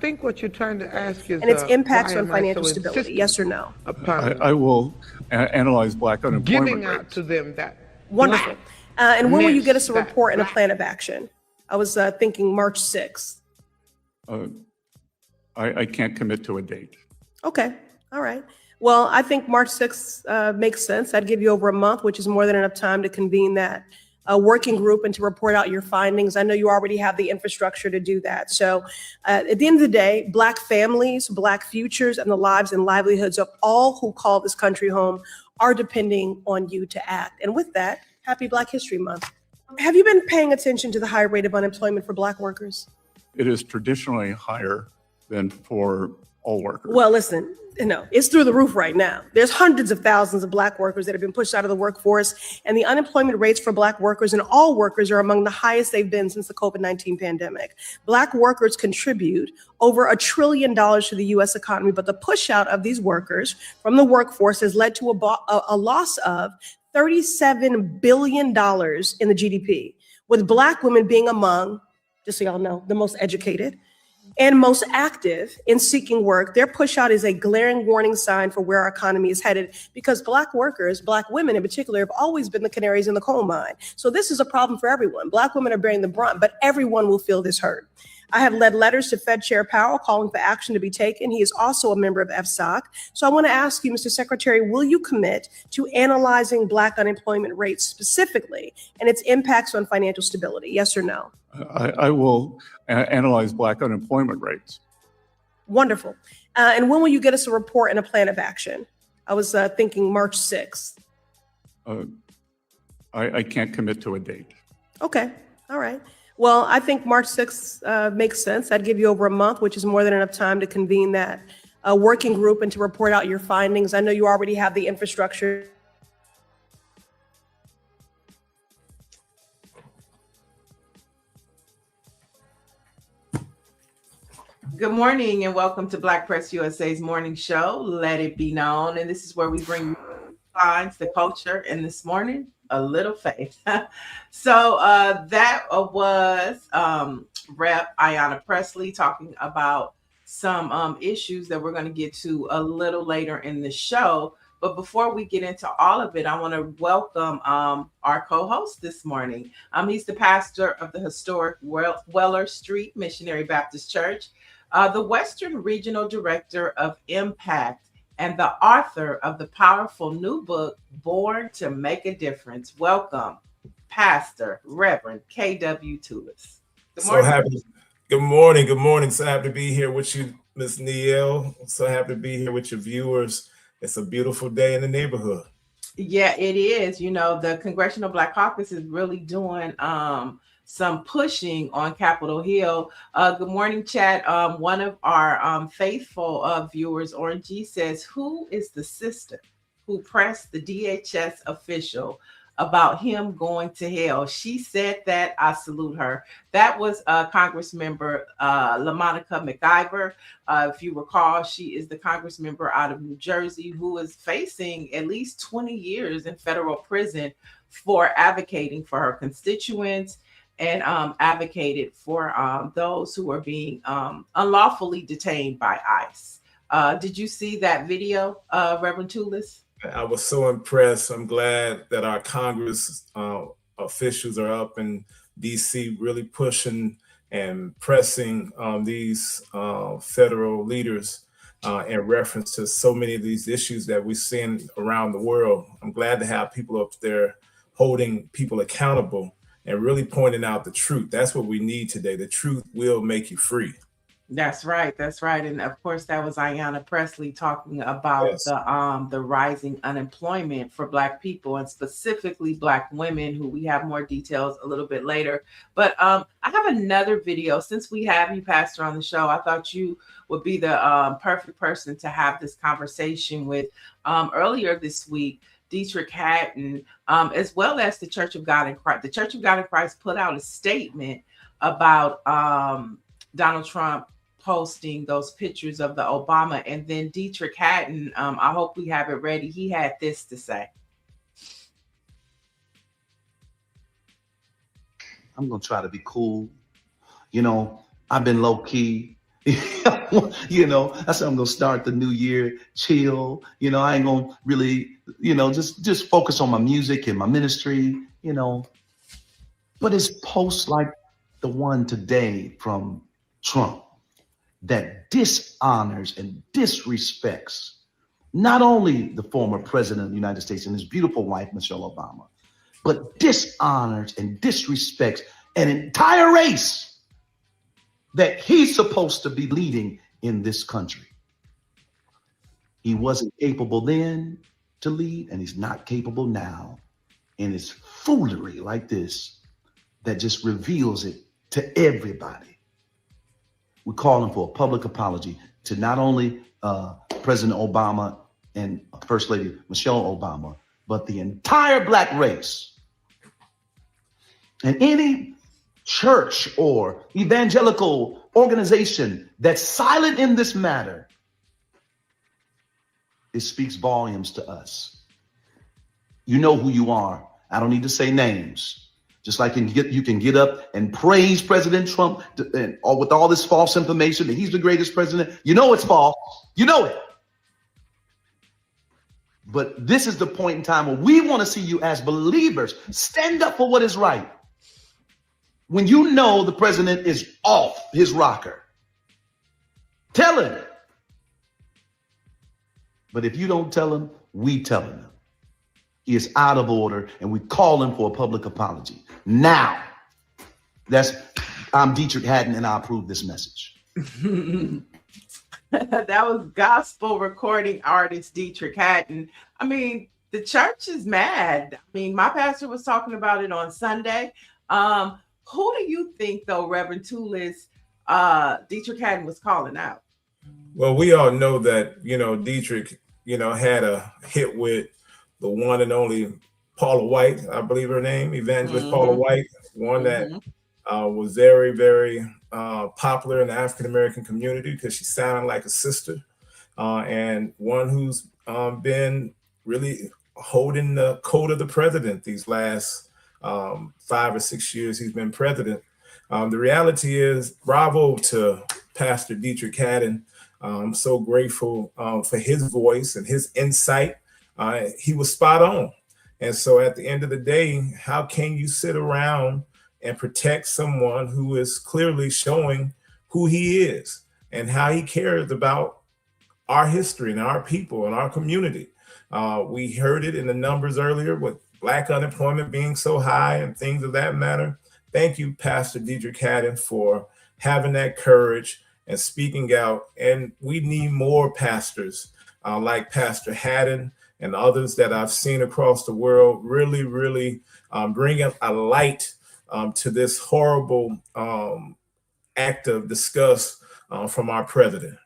think what you're trying to ask is, and its impacts why on am I financial so stability. insistent Yes or no? upon I will analyze black unemployment giving out rates. to them that Wonderful. And when will you get us a that report and a black- plan of action? I was thinking March 6th. I can't commit to a date. Okay. All right. Well, I think March 6th makes sense. I'd give you over a month, which is more than enough time to convene that working group and to report out your findings. I know you already have the infrastructure to do that. So at the end of the day, Black families, Black futures, and the lives and livelihoods of all who call this country home are depending on you to act. And with that, happy Black History Month. Have you been paying attention to the high rate of unemployment for Black workers? It is traditionally higher than for all workers. Well, listen, it's through the roof right now. There's hundreds of thousands of Black workers that have been pushed out of the workforce, and the unemployment rates for Black workers and all workers are among the highest they've been since the COVID-19 pandemic. Black workers contribute over $1 trillion to the U.S. economy, but the push out of these workers from the workforce has led to a loss of $37 billion in the GDP, with Black women being among, just so y'all know, the most educated and most active in seeking work. Their push out is a glaring warning sign for where our economy is headed, because Black workers, Black women in particular, have always been the canaries in the coal mine. So this is a problem for everyone. Black women are bearing the brunt, but everyone will feel this hurt. I have led letters to Fed Chair Powell calling for action to be taken. He is also a member of FSOC. So I want to ask you, Mr. Secretary, will you commit to analyzing Black unemployment rates specifically and its impacts on financial stability? Yes or no? I will analyze black unemployment rates. Wonderful. And when will you get us a report and a plan of action? I was thinking March 6th. I can't commit to a date. Okay. All right. Well, I think March 6th makes sense. I'd give you over a month, which is more than enough time to convene that working group and to report out your findings. I know you already have the infrastructure. Good morning and welcome to Black Press USA's morning show, Let It Be Known. And this is where we bring science, the culture, and this morning, a little faith. So that was Rep. Ayanna Pressley talking about some issues that we're going to get to a little later in the show. But before we get into all of it, I want to welcome our co-host this morning. He's the pastor of the historic Weller Street Missionary Baptist Church, the Western Regional Director of Impact, and the author of the powerful new book, Born to Make a Difference. Welcome, Pastor Reverend K.W. TULLOUS. Good morning. So happy. Good morning. Good morning. So happy to be here with you, Ms. Neal. So happy to be here with your viewers. It's a beautiful day in the neighborhood. Yeah, it is. You know, the Congressional Black Caucus is really doing some pushing on Capitol Hill. Good morning, chat. One of our faithful viewers, Orange G, says, who is the sister who pressed the DHS official about him going to hell? She said that. I salute her. That was Congressmember LaMonica McIver. If you recall, she is the Congressmember out of New Jersey who is facing at least 20 years in federal prison for advocating for her constituents and advocated for those who are being unlawfully detained by ICE. Did you see that video, Reverend TULLOUS? I was so impressed. I'm glad that our Congress officials are up in DC really pushing and pressing these federal leaders in reference to so many of these issues that we're seeing around the world. I'm glad to have people up there holding people accountable and really pointing out the truth. That's what we need today. The truth will make you free. That's right. That's right. And of course, that was Ayanna Pressley talking about Yes. the rising unemployment for Black people and specifically Black women, who we have more details a little bit later. But I have another video. Since we have you, Pastor, on the show, I thought you would be the perfect person to have this conversation with. Earlier this week, Dietrich Hatton, as well as the Church of God in Christ. The Church of God in Christ put out a statement about Donald Trump posting those pictures of the Obama, and then Dietrich Hatton, I hope we have it ready. He had this to say. I'm going to try to be cool. You know, I've been low key. You know, I said I'm gonna start the new year chill. You know, I ain't gonna really, you know, just focus on my music and my ministry. You know, but it's posts like the one today from Trump that dishonors and disrespects not only the former president of the United States and his beautiful wife Michelle Obama, but dishonors and disrespects an entire race that he's supposed to be leading in this country. He wasn't capable then to lead, and he's not capable now. And it's foolery like this that just reveals it to everybody. We call him for a public apology to not only President Obama and First Lady Michelle Obama, but the entire Black race. And any church or evangelical organization that's silent in this matter, it speaks volumes to us. You know who you are. I don't need to say names. Just like you can get up and praise President Trump or with all this false information that he's the greatest president. You know it's false. You know it. But this is the point in time where we want to see you as believers stand up for what is right. When you know the president is off his rocker, tell him. But if you don't tell him, we tell him. He is out of order, and we call him for a public apology. Now, I'm Dietrich Haddon, and I approve this message. That was gospel recording artist Dietrich Haddon. I mean, the church is mad. I mean, my pastor was talking about it on Sunday. Who do you think, though, Reverend TULLOUS, Dietrich Haddon was calling out? Well, we all know that, Dietrich, had a hit with the one and only Paula White, I believe her name, Evangelist Paula White, one that was very, very popular in the African-American community because she sounded like a sister, and one who's been really holding the coat of the president these last 5 or 6 years he's been president. The reality is, bravo to Pastor Dietrich Haddon. I'm so grateful for his voice and his insight. He was spot on. And so at the end of the day, how can you sit around and protect someone who is clearly showing who he is and how he cares about our history and our people and our community? We heard it in the numbers earlier with Black unemployment being so high and things of that matter. Thank you, Pastor Dietrich Haddon, for having that courage and speaking out. And we need more pastors like Pastor Haddon and others that I've seen across the world really, really bring a light to this horrible act of disgust from our president.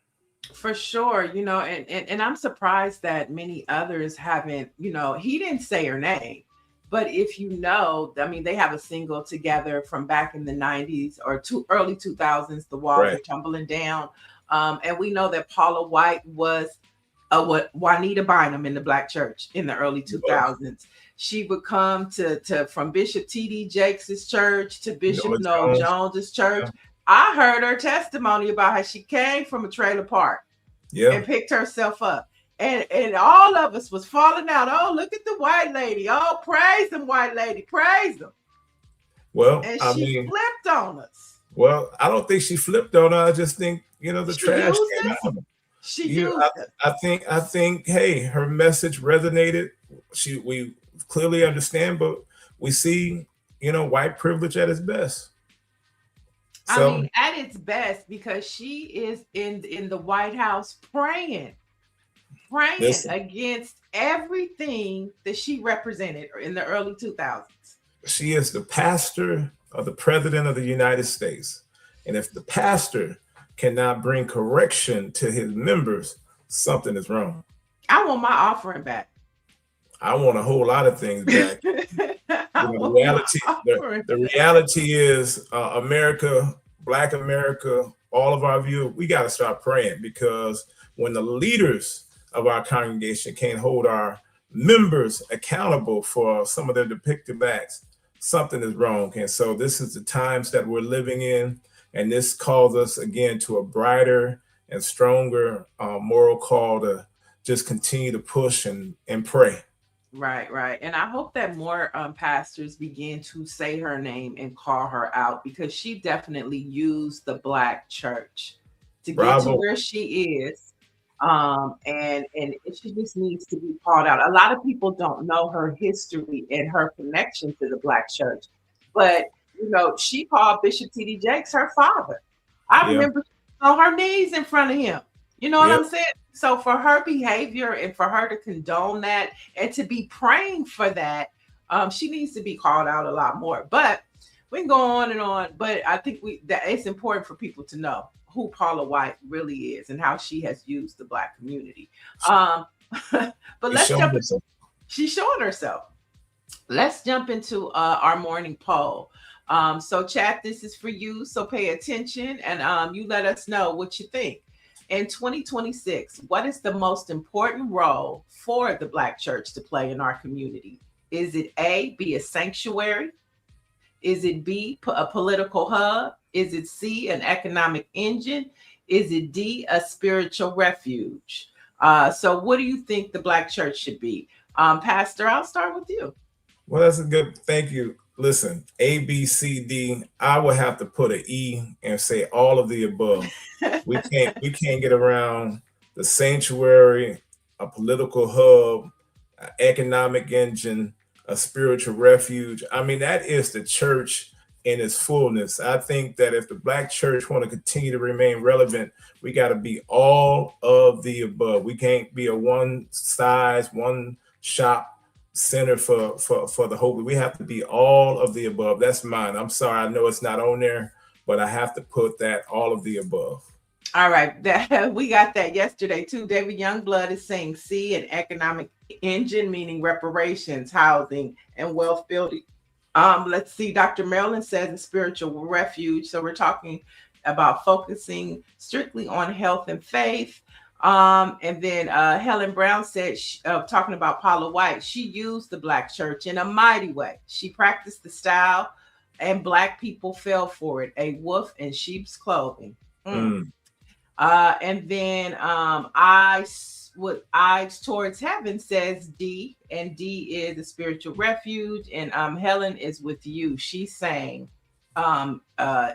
For sure, and I'm surprised that many others haven't, he didn't say her name, but if they have a single together from back in the 90s or early 2000s, The Walls Are Tumbling Down. And we know that Paula White was Juanita Bynum in the Black church in the early 2000s. She would come to from Bishop T.D. Jakes' church to Bishop Noel Jones's church. Yeah. I heard her testimony about how she came from a trailer park and picked herself up. And all of us was falling out. Oh, look at the white lady. Oh, praise them, white lady. Praise them. Well, and she flipped on us. Well, I don't think she flipped on her. I just think, the trash came out. She used it. I think, hey, her message resonated. We clearly understand, but we see, white privilege at its best. So, at its best, because she is in the White House praying against everything that she represented in the early 2000s. She is the pastor of the president of the United States. And if the pastor cannot bring correction to his members, something is wrong. I want my offering back. I want a whole lot of things back. The reality is, America, Black America, all of our viewers, we got to start praying, because when the leaders of our congregation can't hold our members accountable for some of their depicted acts, something is wrong. And so this is the times that we're living in. And this calls us again to a brighter and stronger moral call to just continue to push and pray. Right, right. And I hope that more pastors begin to say her name and call her out, because she definitely used the Black church to get to where she is. And she just needs to be called out. A lot of people don't know her history and her connection to the Black church, but you know, she called Bishop T.D. Jakes her father. I remember on her knees in front of him. You know what I'm saying? So for her behavior and for her to condone that and to be praying for that, she needs to be called out a lot more. But we can go on and on. But I think that it's important for people to know who Paula White really is and how she has used the Black community. But let's jump into, she's showing herself. Let's jump into our morning poll. So chat, this is for you. So pay attention and you let us know what you think. In 2026, what is the most important role for the Black church to play in our community? Is it A, be a sanctuary? Is it B, a political hub? Is it C, an economic engine? Is it D, a spiritual refuge? So what do you think the Black church should be? Pastor, I'll start with you. Well, that's a good, thank you. Listen, A, B, C, D, I would have to put an E and say all of the above. We can't get around the sanctuary, a political hub, an economic engine, a spiritual refuge. I mean, that is the church in its fullness. I think that if the Black church want to continue to remain relevant, we got to be all of the above. We can't be a one size, one shop center for the whole. We have to be all of the above. That's mine. I'm sorry, I know it's not on there, but I have to put that all of the above. All right, we got that yesterday too. David Youngblood is saying C, an economic engine, meaning reparations, housing, and wealth building. Let's see, Dr. Marilyn says a spiritual refuge. So we're talking about focusing strictly on health and faith. And then Helen Brown said, talking about Paula White, she used the Black church in a mighty way. She practiced the style and Black people fell for it, a wolf in sheep's clothing. And then with eyes towards heaven says D, and D is a spiritual refuge. And Helen is with you. She's saying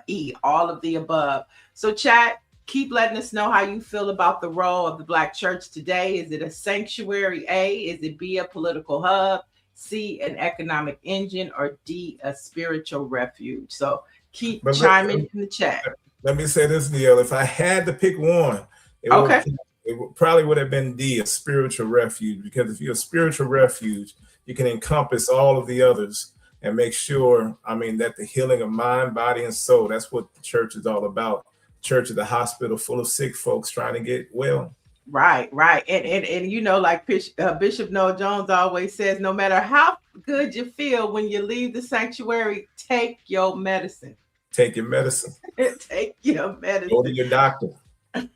E, all of the above. So chat, keep letting us know how you feel about the role of the Black church today. Is it a sanctuary? A, is it B, a political hub? C, an economic engine? Or D, a spiritual refuge? So keep chiming in the chat. Let me say this, Neil. If I had to pick one, it probably would have been D, a spiritual refuge. Because if you're a spiritual refuge, you can encompass all of the others and make sure, I mean, that the healing of mind, body, and soul, that's what the church is all about. Church is a hospital full of sick folks trying to get well. Right. And you know, like Bishop Noah Jones always says, no matter how good you feel when you leave the sanctuary, take your medicine. Take your medicine. Take your medicine. Go to your doctor.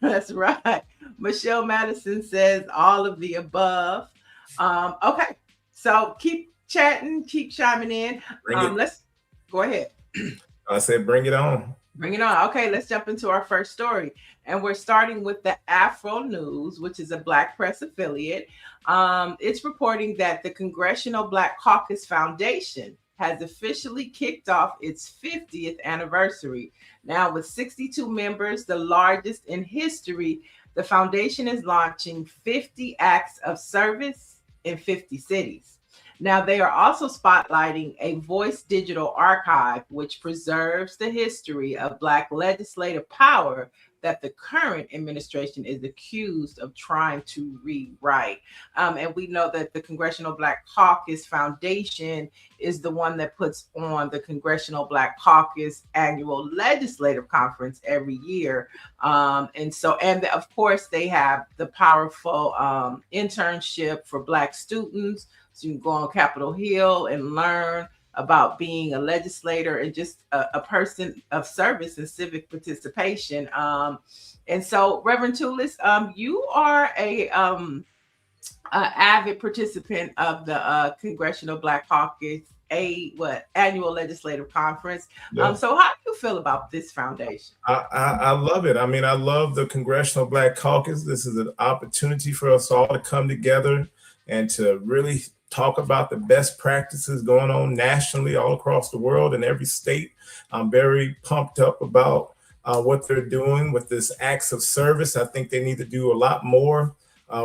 That's right. Michelle Madison says all of the above. Okay, so keep chatting, keep chiming in. Let's go ahead. I said, bring it on. Bring it on. Okay, let's jump into our first story. And we're starting with the Afro News, which is a Black press affiliate. It's reporting that the Congressional Black Caucus Foundation has officially kicked off its 50th anniversary. Now, with 62 members, the largest in history, the foundation is launching 50 acts of service in 50 cities. Now, they are also spotlighting a voice digital archive, which preserves the history of Black legislative power that the current administration is accused of trying to rewrite. And we know that the Congressional Black Caucus Foundation is the one that puts on the Congressional Black Caucus annual legislative conference every year. And of course, they have the powerful internship for Black students. So you can go on Capitol Hill and learn about being a legislator and just a person of service and civic participation. And so, Reverend Tullis, you are a avid participant of the Congressional Black Caucus, annual legislative conference. Yeah. So how do you feel about this foundation? I love it. I mean, I love the Congressional Black Caucus. This is an opportunity for us all to come together and to really talk about the best practices going on nationally, all across the world, in every state. I'm very pumped up about what they're doing with this acts of service. I think they need to do a lot more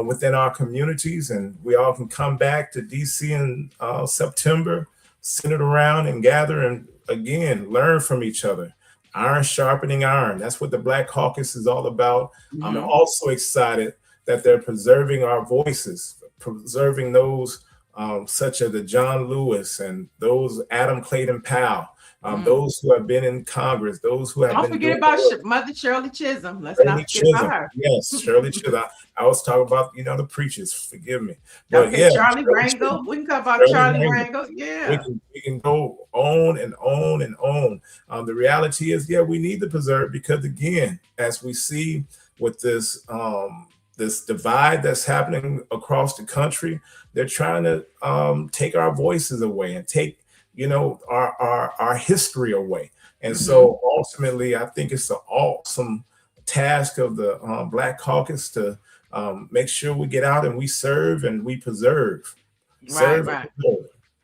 within our communities, and we all can come back to DC in September, sit it around and gather and again learn from each other. Iron sharpening iron. That's what the Black Caucus is all about. I'm also excited that they're preserving our voices, preserving those such as the John Lewis and those Adam Clayton Powell, those who have been in Congress, those who have Don't been forget about Mother Shirley Chisholm. Let's Shirley not forget Chisholm. about her. Yes, Shirley Chisholm. I was talking about, the preachers, forgive me. But Okay, yeah, Charlie Shirley Rangel. Chisholm. We can talk about Charlie Charlie Rangel. Rangel. Yeah. We can go on and on and on. The reality is, we need to preserve, because again, as we see with this this divide that's happening across the country, they're trying to take our voices away and take our history away. And so ultimately, I think it's an awesome task of the Black Caucus to make sure we get out and we serve and we preserve.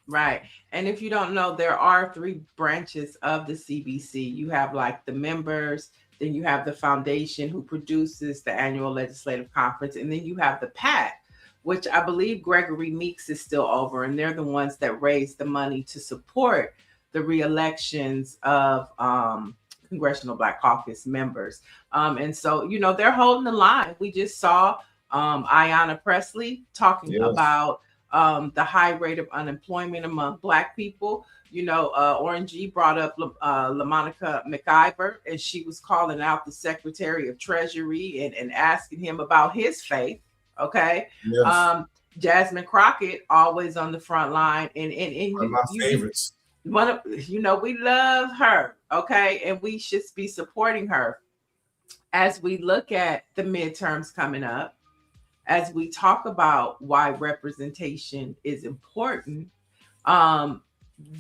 Right. And if you don't know, there are 3 branches of the CBC. You have like the members, then you have the foundation who produces the annual legislative conference, and then you have the PAC, which I believe Gregory Meeks is still over, and they're the ones that raise the money to support the re-elections of Congressional Black Caucus members. And so, they're holding the line. We just saw Ayanna Pressley talking about the high rate of unemployment among Black people. Orangey brought up LaMonica McIver, and she was calling out the Secretary of Treasury and asking him about his faith. Okay. Yes. Jasmine Crockett, always on the front line. And one of my favorites. We love her. Okay. And we should be supporting her as we look at the midterms coming up, as we talk about why representation is important.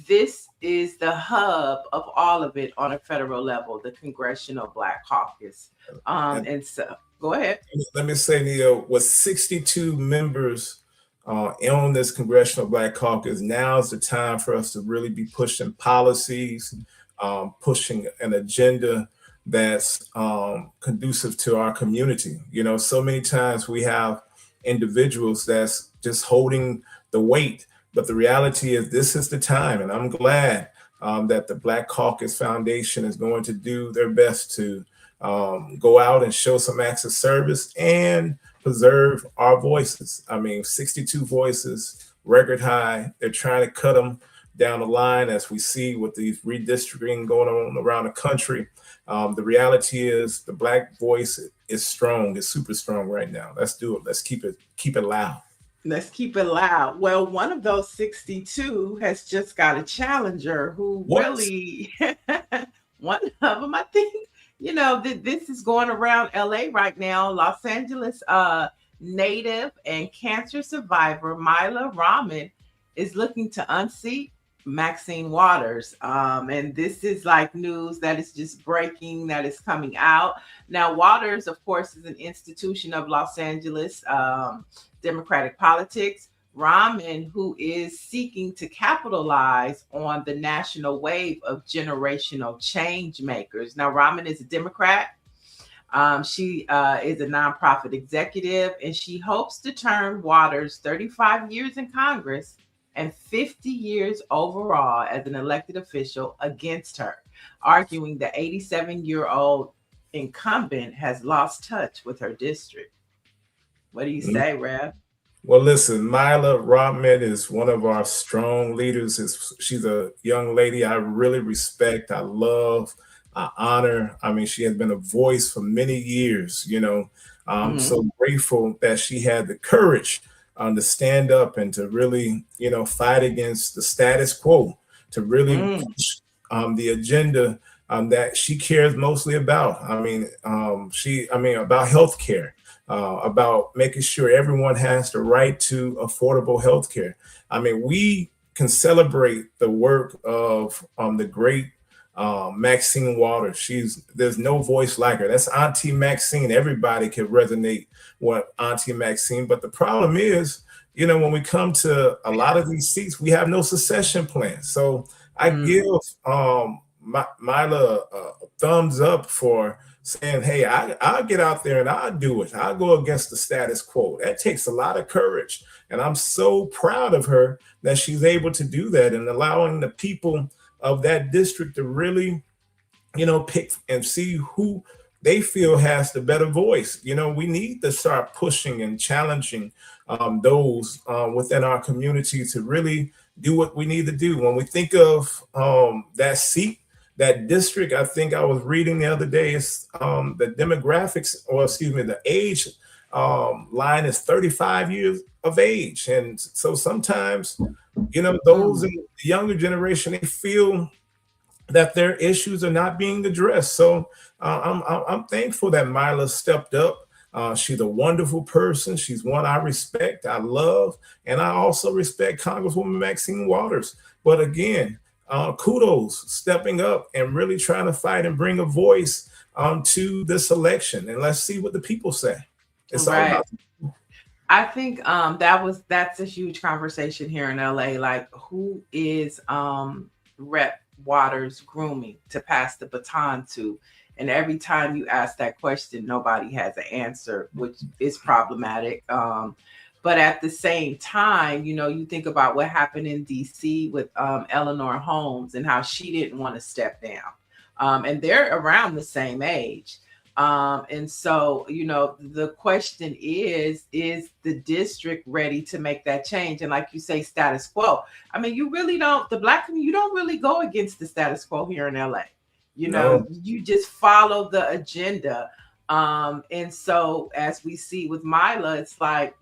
This is the hub of all of it on a federal level, the Congressional Black Caucus. And so go ahead. Let me say, Neil, with 62 members on this Congressional Black Caucus, now is the time for us to really be pushing policies, pushing an agenda that's conducive to our community. So many times we have individuals that's just holding the weight, but the reality is this is the time, and I'm glad that the Black Caucus Foundation is going to do their best to go out and show some acts of service and preserve our voices. I mean, 62 voices, record high. They're trying to cut them down the line as we see with these redistricting going on around the country. The reality is the Black voice is strong. It's super strong right now. Let's do it. Let's keep it loud. Let's keep it loud. Well, one of those 62 has just got a challenger who really, one of them, I think, this is going around LA right now. Los Angeles native and cancer survivor Mila Rahman is looking to unseat Maxine Waters. And this is like news that is just breaking, that is coming out. Now, Waters, of course, is an institution of Los Angeles Democratic politics. Rahman, who is seeking to capitalize on the national wave of generational change makers. Now, Rahman is a Democrat. She is a nonprofit executive, and she hopes to turn Waters' 35 years in Congress and 50 years overall as an elected official against her, arguing the 87-year-old incumbent has lost touch with her district. What do you say, Rev? Well, listen, Mila Rahman is one of our strong leaders. She's a young lady I really respect, I love, I honor. I mean, she has been a voice for many years, I'm so grateful that she had the courage to stand up and to really, fight against the status quo, to really push the agenda that she cares mostly about. I mean, about healthcare, about making sure everyone has the right to affordable healthcare. I mean, we can celebrate the work of the great Maxine Waters. There's no voice like her. That's Auntie Maxine. Everybody can resonate with Auntie Maxine. But the problem is, when we come to a lot of these seats, we have no succession plan. So I give Mila a thumbs up for saying, hey, I'll get out there and I'll do it. I'll go against the status quo. That takes a lot of courage. And I'm so proud of her that she's able to do that and allowing the people of that district to really, pick and see who they feel has the better voice. We need to start pushing and challenging those within our community to really do what we need to do. When we think of that seat, that district, I think I was reading the other day, is the demographics, or excuse me, the age line is 35 years of age. And so sometimes, those in the younger generation, they feel that their issues are not being addressed. So I'm thankful that Mila stepped up. She's a wonderful person. She's one I respect, I love, and I also respect Congresswoman Maxine Waters. But again, kudos stepping up and really trying to fight and bring a voice to this election. And let's see what the people say. It's all about. I think that's a huge conversation here in LA. Like, who is Rep Waters grooming to pass the baton to? And every time you ask that question, nobody has an answer, which is problematic. But at the same time, you think about what happened in DC with Eleanor Holmes and how she didn't want to step down. And they're around the same age. And so, the question is the district ready to make that change? And like you say, status quo. I mean, you really don't, the Black community, you don't really go against the status quo here in LA. No. You just follow the agenda. And so as we see with Mila, it's like,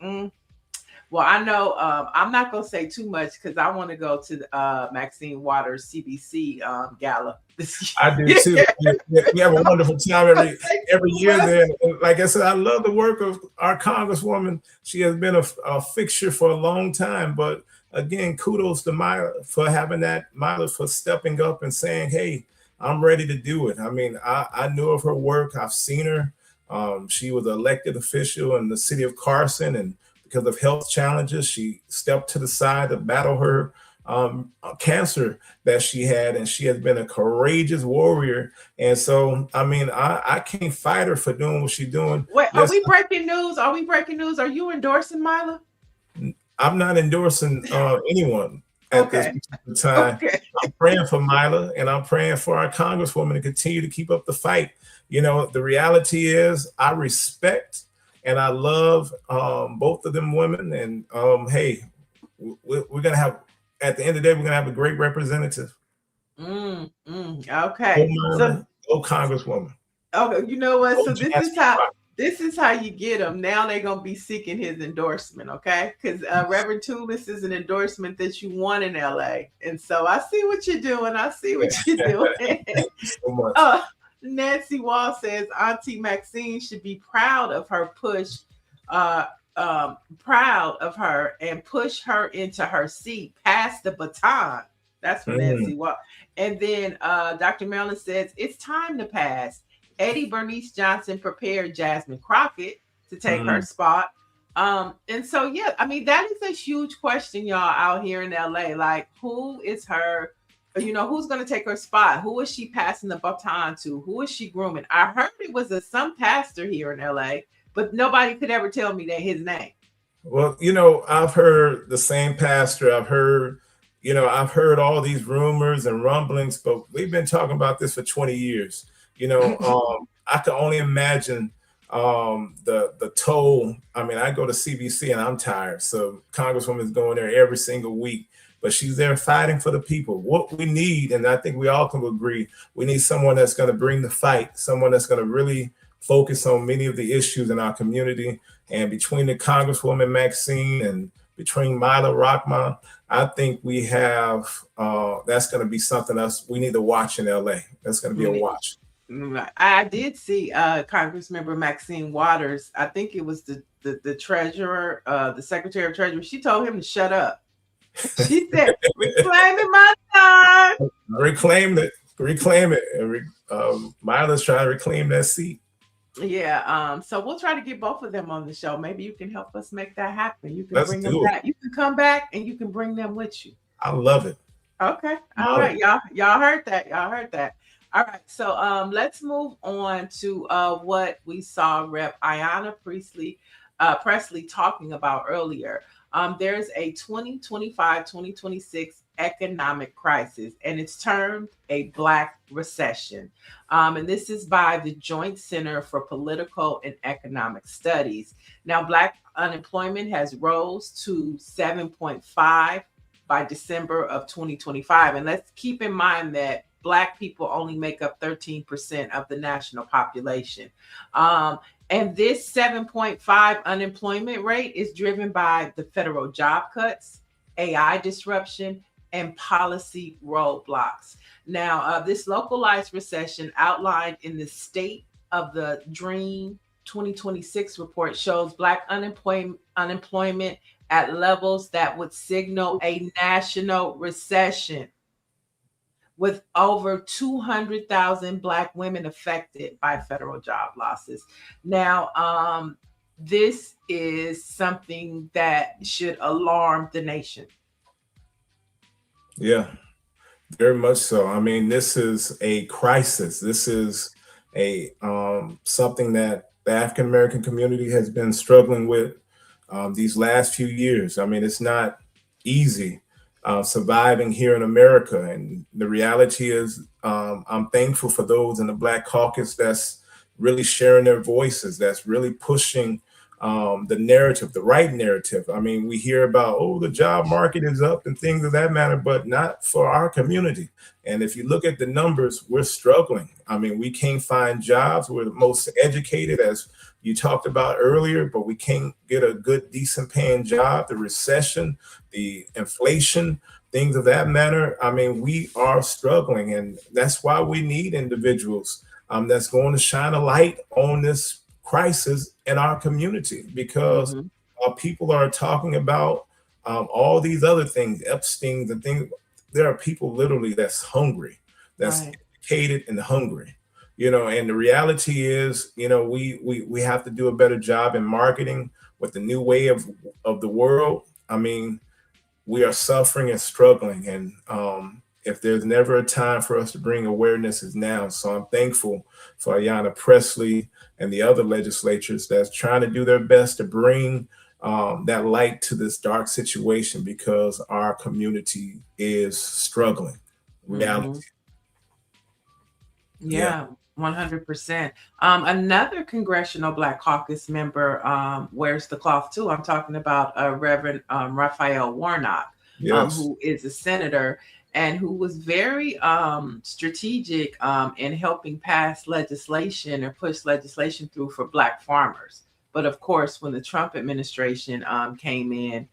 well, I know I'm not going to say too much because I want to go to the Maxine Waters CBC gala. I do too. We have a wonderful time every year there. And like I said, I love the work of our Congresswoman. She has been a fixture for a long time. But again, kudos to Mila for having that, Mila for stepping up and saying, hey, I'm ready to do it. I mean, I knew of her work. I've seen her. She was an elected official in the city of Carson, and because of health challenges, she stepped to the side to battle her cancer that she had, and she has been a courageous warrior. And so, I mean, I can't fight her for doing what she's doing. Wait, are we breaking news? Are we breaking news? Are you endorsing Mila? I'm not endorsing anyone at this particular time. Okay. I'm praying for Mila, and I'm praying for our Congresswoman to continue to keep up the fight. The reality is I respect and I love both of them women. And hey, we're going to have, at the end of the day, we're going to have a great representative. Okay. So, Congresswoman. Okay, you know what? So this is how you get them. Now they're going to be seeking his endorsement, okay? Because Reverend TULLOUS is an endorsement that you want in LA. And so I see what you're doing. So much. Nancy Wall says Auntie Maxine should be proud of her push, proud of her, and push her into her seat, pass the baton. That's what Nancy Wall. And then Dr. Marilyn says it's time to pass. Eddie Bernice Johnson prepared Jasmine Crockett to take her spot. And so, yeah, I mean, that is a huge question, y'all, out here in LA. Like, who is her? Who's going to take her spot? Who is she passing the baton to? Who is she grooming? I heard it was some pastor here in LA, but nobody could ever tell me that his name. Well, I've heard the same pastor. I've heard all these rumors and rumblings, but we've been talking about this for 20 years. I can only imagine the toll. I mean, I go to CBC and I'm tired. So Congresswoman's going there every single week. But she's there fighting for the people. What we need, and I think we all can agree, we need someone that's going to bring the fight, someone that's going to really focus on many of the issues in our community. And between the Congresswoman Maxine and between Mila Rockman, I think we have, that's going to be something else we need to watch in LA. That's going to be a watch. I did see Congressmember Maxine Waters. I think it was the treasurer, the secretary of treasury. She told him to shut up. She said, reclaiming my time. Reclaim it. Reclaim it. Mila's trying to reclaim that seat. Yeah. So we'll try to get both of them on the show. Maybe you can help us make that happen. You can Let's bring do them it. back. You can come back and you can bring them with you. I love it. Okay. All right. Y'all heard that. Y'all heard that. All right. So let's move on to what we saw Rep. Ayanna Presley talking about earlier. There's a 2025-2026 economic crisis, and it's termed a Black recession. And this is by the Joint Center for Political and Economic Studies. Now, Black unemployment has rose to 7.5 by December of 2025. And let's keep in mind that Black people only make up 13% of the national population. And this 7.5 unemployment rate is driven by the federal job cuts, AI disruption, and policy roadblocks. Now, this localized recession outlined in the State of the Dream 2026 report shows Black unemployment at levels that would signal a national recession, with over 200,000 Black women affected by federal job losses. Now, this is something that should alarm the nation. Yeah, very much so. I mean, this is a crisis. This is a something that the African American community has been struggling with these last few years. I mean, it's not easy surviving here in America. And the reality is, I'm thankful for those in the Black caucus that's really sharing their voices, that's really pushing the narrative, the right narrative. I mean, we hear about, oh, the job market is up and things of that matter, but not for our community. And if you look at the numbers, we're struggling. I mean, we can't find jobs. We're the most educated, as you talked about earlier, but we can't get a good, decent paying job. The recession, the inflation, things of that matter. I mean, we are struggling, and that's why we need individuals that's going to shine a light on this crisis in our community, because people are talking about all these other things, Epstein's and things. There are people literally that's hungry, that's educated and hungry, you know, and the reality is, you know, we have to do a better job in marketing with the new way of the world. I mean, we are suffering and struggling, and if there's never a time for us to bring awareness, is now. So I'm thankful for Ayanna Presley and the other legislatures that's trying to do their best to bring that light to this dark situation, because our community is struggling. Reality. Yeah, 100%. Another Congressional Black Caucus member wears the cloth too. I'm talking about Reverend Raphael Warnock, who is a senator and who was very strategic in helping pass legislation or push legislation through for Black farmers. But of course, when the Trump administration came in,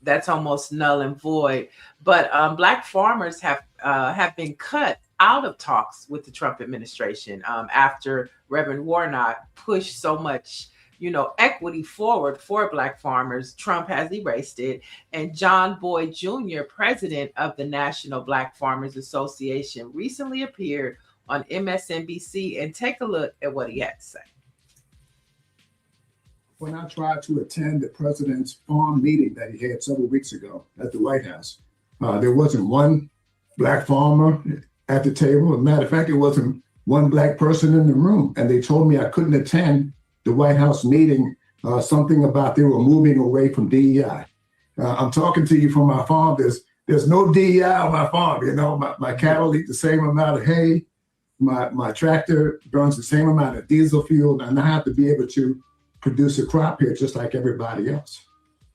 that's almost null and void. But Black farmers have been cut out of talks with the Trump administration after Reverend Warnock pushed so much, you know, equity forward for Black farmers. Trump has erased it. And John Boyd Jr., president of the National Black Farmers Association, recently appeared on MSNBC, and take a look at what he had to say. When I tried to attend the president's farm meeting that he had several weeks ago at the White House, there wasn't one Black farmer at the table. As a matter of fact, there wasn't one Black person in the room. And they told me I couldn't attend the White House meeting, something about they were moving away from DEI. I'm talking to you from my farm. There's no DEI on my farm. You know, my cattle eat the same amount of hay. My tractor burns the same amount of diesel fuel, and I have to be able to produce a crop here just like everybody else.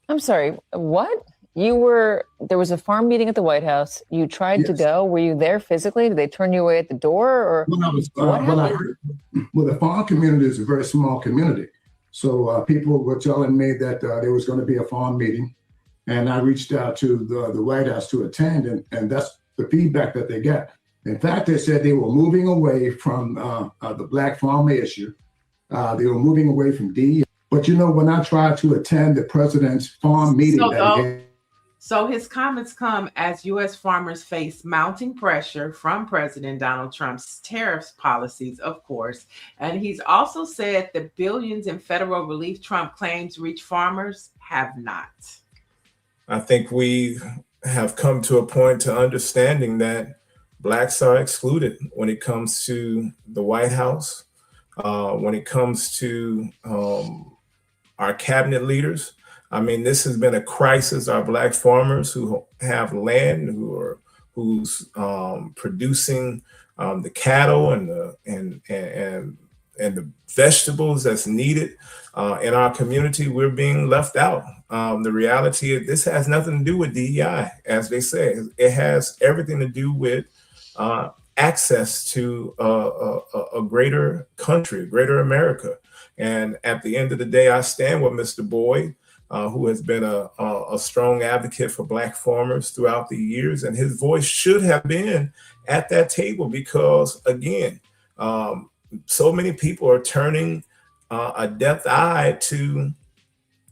I'm sorry, what? There was a farm meeting at the White House. You tried to go. Were you there physically? Did they turn you away at the door? Or the farm community is a very small community. So people were telling me that there was going to be a farm meeting, and I reached out to the White House to attend, and that's the feedback that they got. In fact, they said they were moving away from the Black farmer issue. They were moving away from DEI. But you know, when I tried to attend the president's farm meeting, So his comments come as U.S. farmers face mounting pressure from President Donald Trump's tariffs policies, of course. And he's also said the billions in federal relief Trump claims reach farmers have not. I think we have come to a point to understanding that Blacks are excluded when it comes to the White House, when it comes to our cabinet leaders. I mean, this has been a crisis. Our Black farmers who have land, who's producing the cattle and the vegetables that's needed in our community, we're being left out. The reality is this has nothing to do with DEI, as they say. It has everything to do with access to a greater country, greater America. And at the end of the day, I stand with Mr. Boyd, who has been a strong advocate for Black farmers throughout the years. And his voice should have been at that table because, again, so many people are turning a deaf eye to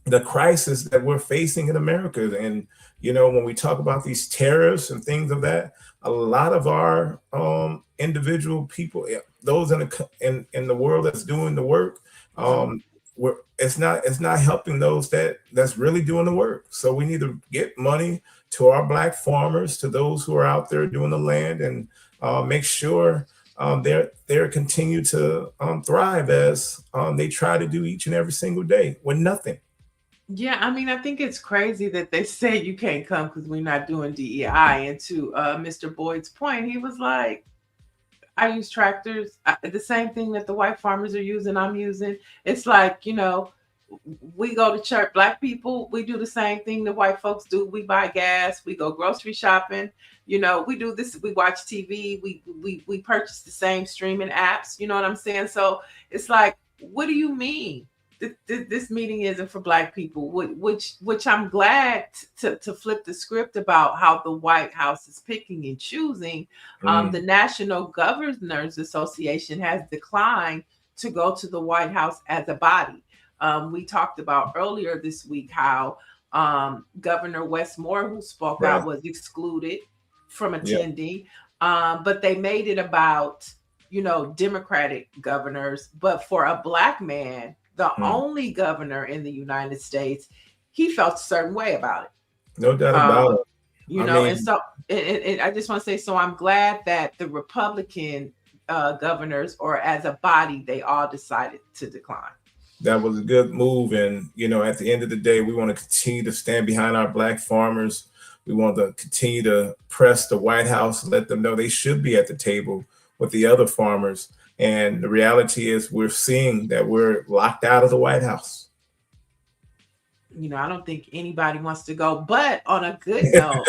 the crisis that we're facing in America. And, you know, when we talk about these tariffs and things of that, a lot of our individual people, those in the world that's doing the work, it's not helping those that's really doing the work. So we need to get money to our Black farmers, to those who are out there doing the land, and make sure they're continue to thrive as they try to do each and every single day with nothing. Yeah, I mean, I think it's crazy that they say you can't come because we're not doing DEI. And to Mr. Boyd's point, he was like, I use tractors, the same thing that the white farmers are using, I'm using. It's like, you know, we go to church, Black people, we do the same thing that white folks do. We buy gas, we go grocery shopping, you know, we do this, we watch TV, we purchase the same streaming apps, you know what I'm saying? So it's like, what do you mean? This meeting isn't for Black people, which I'm glad to flip the script about how the White House is picking and choosing. The National Governors Association has declined to go to the White House as a body. We talked about earlier this week how Governor Wes Moore, who spoke out, was excluded from attending, but they made it about, you know, Democratic governors. But for a Black man, the only governor in the United States, he felt a certain way about it. No doubt about it. You know, and so and I just want to say, so I'm glad that the Republican governors, or as a body, they all decided to decline. That was a good move. And, you know, at the end of the day, we want to continue to stand behind our Black farmers. We want to continue to press the White House and let them know they should be at the table with the other farmers. And the reality is we're seeing that we're locked out of the White House. You know, I don't think anybody wants to go, but on a good note,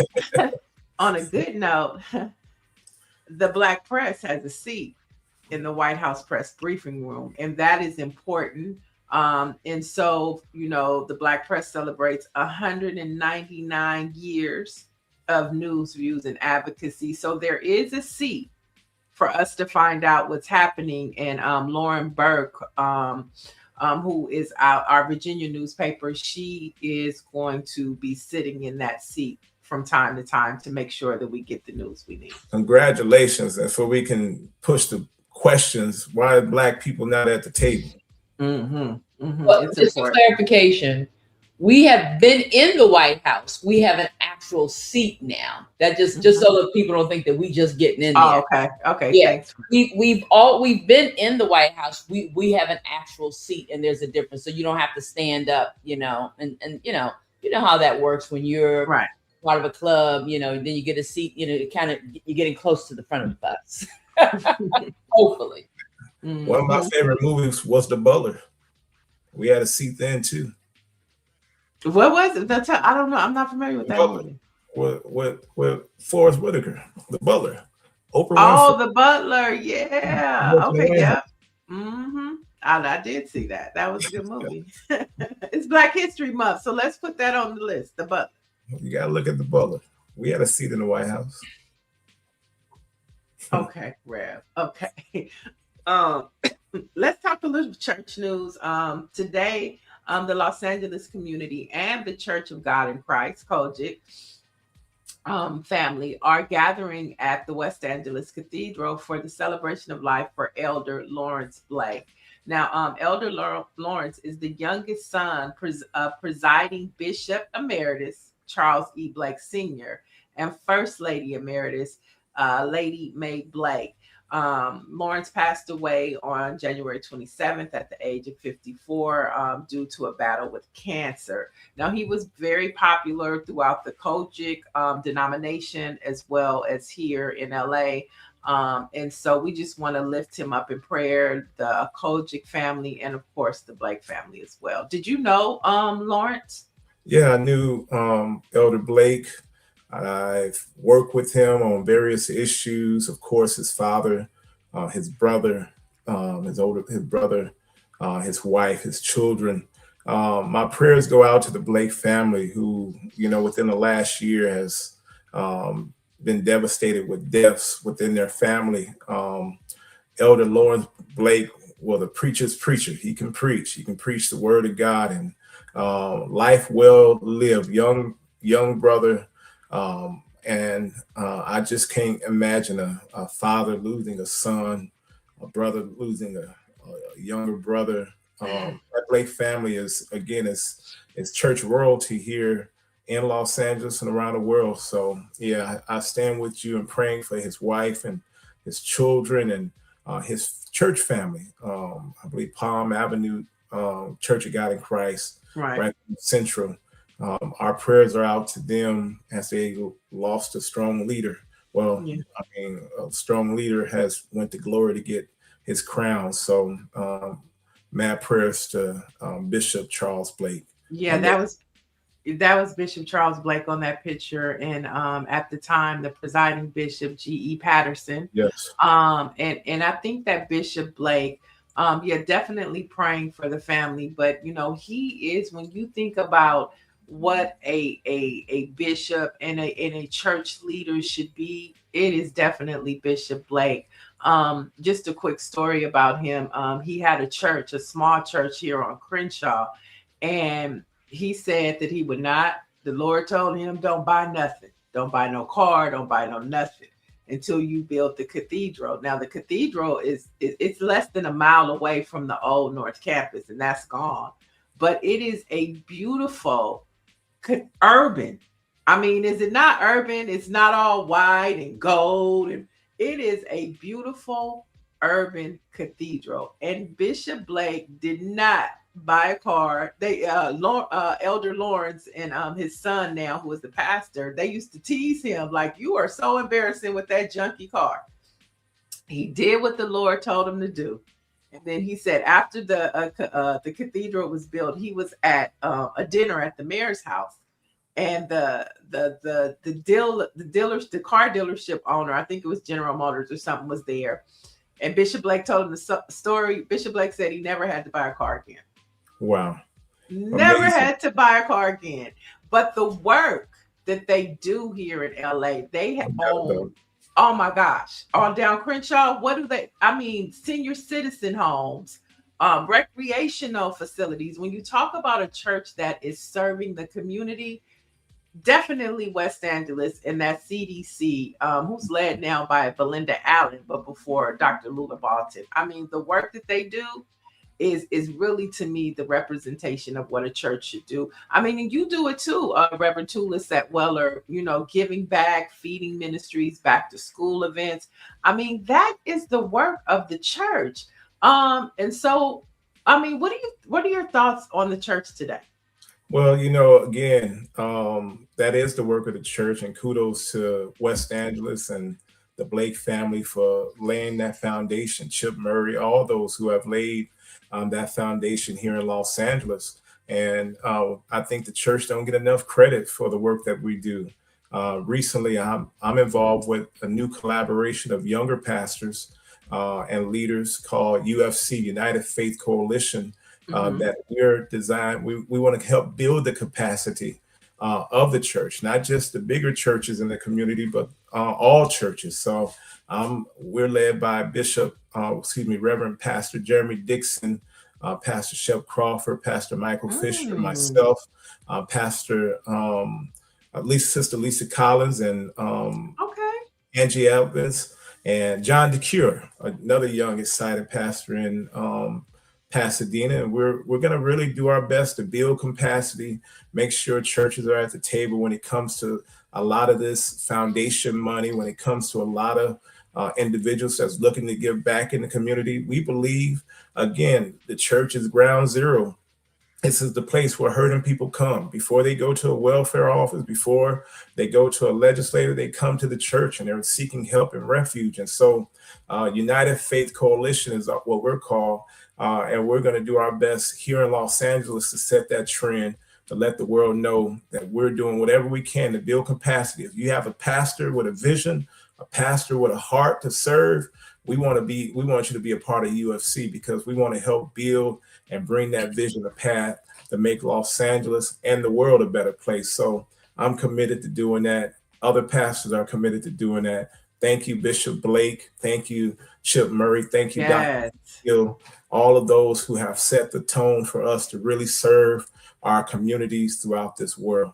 the Black press has a seat in the White House press briefing room, and that is important. And so, you know, the Black press celebrates 199 years of news, views, and advocacy. So there is a seat for us to find out what's happening. And Lauren Burke, who is our Virginia newspaper, she is going to be sitting in that seat from time to time to make sure that we get the news we need. Congratulations. And so we can push the questions, why are Black people not at the table? Well, just for clarification, we have been in the White House. We have an actual seat now. That just so that people don't think that we just getting in there. Okay. Yeah, Thanks. We've been in the White House. We have an actual seat, and there's a difference. So you don't have to stand up, you know, and you know how that works when you're part of a club, you know, then you get a seat, you know, you're getting close to the front of the bus. Hopefully. One of my favorite movies was The Butler. We had a seat then too. What was it? I don't know. I'm not familiar with that movie. With Forrest Whitaker, The Butler. Oprah Winfrey. Oh, The Butler. Yeah. Okay. Yeah. I did see that. That was a good movie. It's Black History Month, so let's put that on the list. The Butler. You gotta look at The Butler. We had a seat in the White House. Okay, Rev. Okay. Let's talk a little church news. Today, the Los Angeles community and the Church of God in Christ, Kojic, family are gathering at the West Angeles Cathedral for the celebration of life for Elder Lawrence Blake. Now, Elder Lawrence is the youngest son presiding Bishop Emeritus Charles E. Blake Sr. and First Lady Emeritus Lady Mae Blake. Lawrence passed away on January 27th at the age of 54 due to a battle with cancer. Now, he was very popular throughout the Kojic denomination as well as here in LA. And so we just want to lift him up in prayer, the Kojic family, and of course the Blake family as well. Did you know Lawrence? Yeah, I knew Elder Blake. I've worked with him on various issues. Of course, his father, his brother, his wife, his children. My prayers go out to the Blake family, who, within the last year has been devastated with deaths within their family. Elder Lawrence Blake, well, the preacher's preacher. He can preach. He can preach the word of God, and life well lived. Young brother. And I just can't imagine a father losing a son, a brother losing a younger brother. That Blake family is church royalty here in Los Angeles and around the world. So yeah, I stand with you in praying for his wife and his children and his church family. I believe Palm Avenue Church of God in Christ, right in Central. Our prayers are out to them as they lost a strong leader. Well, yeah. I mean, a strong leader has went to glory to get his crown. So mad prayers to Bishop Charles Blake. Yeah, that was Bishop Charles Blake on that picture, and at the time the presiding Bishop G.E. Patterson. Yes. And I think that Bishop Blake, definitely praying for the family. But he is, when you think about what a bishop and a church leader should be, it is definitely Bishop Blake. Just a quick story about him. He had a small church here on Crenshaw, and he said that he would not, the Lord told him, don't buy nothing. Don't buy no car, don't buy no nothing until you build the cathedral. Now the cathedral it's less than a mile away from the old North Campus, and that's gone. But it is a beautiful urban. I mean, is it not urban? It's not all white and gold, and it is a beautiful urban cathedral. And Bishop Blake did not buy a car. They Elder Lawrence and his son now, who is the pastor, they used to tease him like, you are so embarrassing with that junky car. He did what the Lord told him to do. And then he said after the cathedral was built, he was at a dinner at the mayor's house, and the car dealership owner, I think it was General Motors or something, was there. And Bishop Blake told him the story. Bishop Blake said he never had to buy a car again. Wow. Never Amazing. had to buy a car again. But the work that they do here in LA, they have owned, oh my gosh, on down Crenshaw, what do they, I mean, senior citizen homes, recreational facilities. When you talk about a church that is serving the community, definitely West Angeles and that CDC, who's led now by Belinda Allen, but before Dr. Lula Balton. I mean, the work that they do is really, to me, the representation of what a church should do. I mean, and you do it too, Reverend TULLOUS at Weller, giving back, feeding ministries, back to school events. I mean, that is the work of the church. And so, I mean, what are your thoughts on the church today? Well, again, that is the work of the church, and kudos to West Angeles and the Blake family for laying that foundation. Chip Murray, all those who have laid that foundation here in Los Angeles. And I think the church don't get enough credit for the work that we do. Recently, I'm involved with a new collaboration of younger pastors and leaders called UFC, United Faith Coalition, that we're designed. We want to help build the capacity of the church, not just the bigger churches in the community, but all churches. So we're led by Reverend Pastor Jeremy Dixon, Pastor Shep Crawford, Pastor Michael Fisher, myself, Pastor Sister Lisa Collins, and Angie Evans, and John DeCure, another young, excited pastor in Pasadena. And we're going to really do our best to build capacity, make sure churches are at the table when it comes to a lot of this foundation money, when it comes to a lot of individuals that's looking to give back in the community. We believe, again, the church is ground zero. This is the place where hurting people come. Before they go to a welfare office, before they go to a legislator, they come to the church and they're seeking help and refuge. And so United Faith Coalition is what we're called. And we're going to do our best here in Los Angeles to set that trend, to let the world know that we're doing whatever we can to build capacity. If you have a pastor with a vision, a pastor with a heart to serve, we want you to be a part of UFC, because we want to help build and bring that vision, a path to make Los Angeles and the world a better place. So I'm committed to doing that. Other pastors are committed to doing that. Thank you, Bishop Blake. Thank you, Chip Murray. Thank you, Dr. Hill. All of those who have set the tone for us to really serve our communities throughout this world.